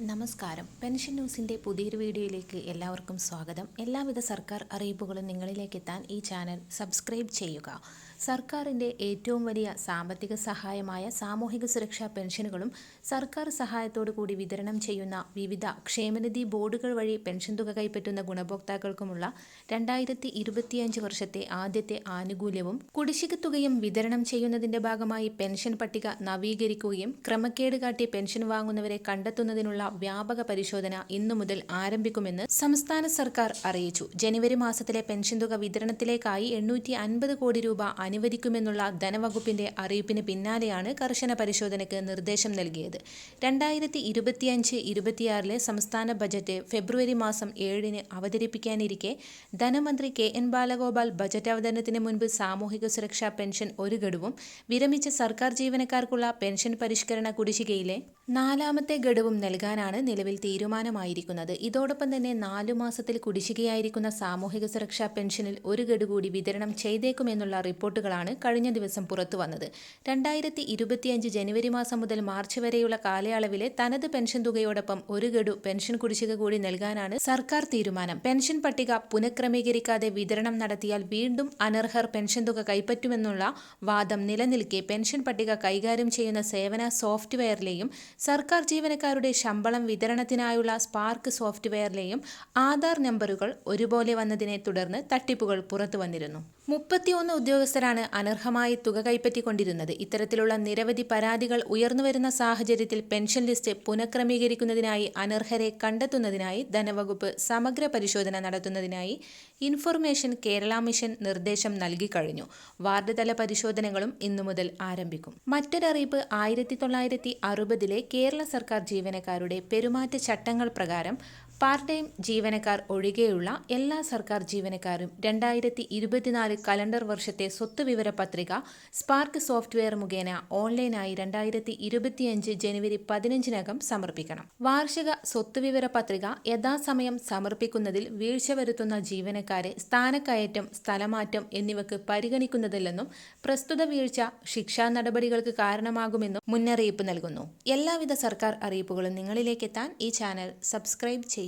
നമസ്കാരം. പെൻഷൻ ന്യൂസിൻ്റെ പുതിയൊരു വീഡിയോയിലേക്ക് എല്ലാവർക്കും സ്വാഗതം. എല്ലാവിധ സർക്കാർ അറിയിപ്പുകളും നിങ്ങളിലേക്ക് എത്താൻ ഈ ചാനൽ സബ്സ്ക്രൈബ് ചെയ്യുക. സർക്കാരിൻ്റെ ഏറ്റവും വലിയ സാമ്പത്തിക സഹായമായ സാമൂഹിക സുരക്ഷാ പെൻഷനുകളും സർക്കാർ സഹായത്തോടു കൂടി വിതരണം ചെയ്യുന്ന വിവിധ ക്ഷേമനിധി ബോർഡുകൾ വഴി പെൻഷൻ തുക കൈപ്പറ്റുന്ന ഗുണഭോക്താക്കൾക്കുമുള്ള 2025 വർഷത്തെ ആദ്യത്തെ ആനുകൂല്യവും കുടിശ്ശിക തുകയും വിതരണം ചെയ്യുന്നതിൻ്റെ ഭാഗമായി പെൻഷൻ പട്ടിക നവീകരിക്കുകയും ക്രമക്കേട് കാട്ടി പെൻഷൻ വാങ്ങുന്നവരെ കണ്ടെത്തുന്നതിനുള്ള വ്യാപക പരിശോധന ഇന്നു മുതൽ ആരംഭിക്കുമെന്ന് സംസ്ഥാന സർക്കാർ അറിയിച്ചു. ജനുവരി മാസത്തിലെ പെൻഷൻ തുക വിതരണത്തിലേക്കായി 850 കോടി രൂപ അനുവദിക്കുമെന്നുള്ള ധനവകുപ്പിന്റെ അറിയിപ്പിന് പിന്നാലെയാണ് കർശന പരിശോധനയ്ക്ക് നിർദ്ദേശം നൽകിയത്. 2025-26 സംസ്ഥാന ബജറ്റ് ഫെബ്രുവരി മാസം 7 അവതരിപ്പിക്കാനിരിക്കെ ധനമന്ത്രി KN ബാലഗോപാൽ ബജറ്റ് അവതരണത്തിന് മുൻപ് സാമൂഹിക സുരക്ഷാ പെൻഷൻ ഒരു ഗഡുവും വിരമിച്ച സർക്കാർ ജീവനക്കാർക്കുള്ള പെൻഷൻ പരിഷ്കരണ കുടിശ്ശികയിലെ 4ാമത്തെ ഗഡുവും നൽകാനാണ് നിലവിൽ തീരുമാനമായിരിക്കുന്നത്. ഇതോടൊപ്പം തന്നെ 4 മാസത്തിൽ കുടിശ്ശികയായിരിക്കുന്ന സാമൂഹിക സുരക്ഷാ പെൻഷനിൽ ഒരു ഗഡു കൂടി വിതരണം ചെയ്തേക്കുമെന്നുള്ള റിപ്പോർട്ടുകളാണ് കഴിഞ്ഞ ദിവസം പുറത്തുവന്നത്. 2025 ജനുവരി മാസം മുതൽ മാർച്ച് വരെയുള്ള കാലയളവിലെ തനത് പെൻഷൻ തുകയോടൊപ്പം ഒരു ഗഡു പെൻഷൻ കുടിശ്ശിക കൂടി നൽകാനാണ് സർക്കാർ തീരുമാനം. പെൻഷൻ പട്ടിക പുനഃക്രമീകരിക്കാതെ വിതരണം നടത്തിയാൽ വീണ്ടും അനർഹർ പെൻഷൻ തുക കൈപ്പറ്റുമെന്നുള്ള വാദം നിലനിൽക്കെ പെൻഷൻ പട്ടിക കൈകാര്യം ചെയ്യുന്ന സേവന സോഫ്റ്റ്വെയറിലെയും സർക്കാർ ജീവനക്കാരുടെ ശമ്പളം വിതരണത്തിനായുള്ള സ്പാർക്ക് സോഫ്റ്റ്വെയറിലെയും ആധാർ നമ്പറുകൾ ഒരുപോലെ വന്നതിനെ തുടർന്ന് തട്ടിപ്പുകൾ പുറത്തുവന്നിരുന്നു. 31 ഉദ്യോഗസ്ഥരാണ് അനർഹമായി തുക കൈപ്പറ്റിക്കൊണ്ടിരുന്നത്. ഇത്തരത്തിലുള്ള നിരവധി പരാതികൾ ഉയർന്നുവരുന്ന സാഹചര്യത്തിൽ പെൻഷൻ ലിസ്റ്റ് പുനഃക്രമീകരിക്കുന്നതിനായി അനർഹരെ കണ്ടെത്തുന്നതിനായി ധനവകുപ്പ് സമഗ്ര പരിശോധന നടത്തുന്നതിനായി ഇൻഫർമേഷൻ കേരള മിഷൻ നിർദ്ദേശം നൽകിക്കഴിഞ്ഞു. വാർഡ് തല പരിശോധനകളും ഇന്നു മുതൽ ആരംഭിക്കും. മറ്റൊരറിയിപ്പ് 1960 കേരള സർക്കാർ ജീവനക്കാരുടെ പെരുമാറ്റച്ചട്ടങ്ങൾ പ്രകാരം പാർട്ട് ടൈം ജീവനക്കാർ ഒഴികെയുള്ള എല്ലാ സർക്കാർ ജീവനക്കാരും 2024 കലണ്ടർ വർഷത്തെ സ്വത്തുവിവര പത്രിക സ്പാർക്ക് സോഫ്റ്റ്വെയർ മുഖേന ഓൺലൈനായി 2025 ജനുവരി 15 സമർപ്പിക്കണം. വാർഷിക സ്വത്തുവിവര പത്രിക യഥാസമയം സമർപ്പിക്കുന്നതിൽ വീഴ്ച വരുത്തുന്ന ജീവനക്കാരെ സ്ഥാനക്കയറ്റം, സ്ഥലമാറ്റം എന്നിവയ്ക്ക് പരിഗണിക്കുന്നതില്ലെന്നും പ്രസ്തുത വീഴ്ച ശിക്ഷാ നടപടികൾക്ക് കാരണമാകുമെന്നും മുന്നറിയിപ്പ് നൽകുന്നു. എല്ലാവിധ സർക്കാർ അറിയിപ്പുകളും നിങ്ങളിലേക്ക് എത്താൻ ഈ ചാനൽ സബ്സ്ക്രൈബ് ചെയ്യുക.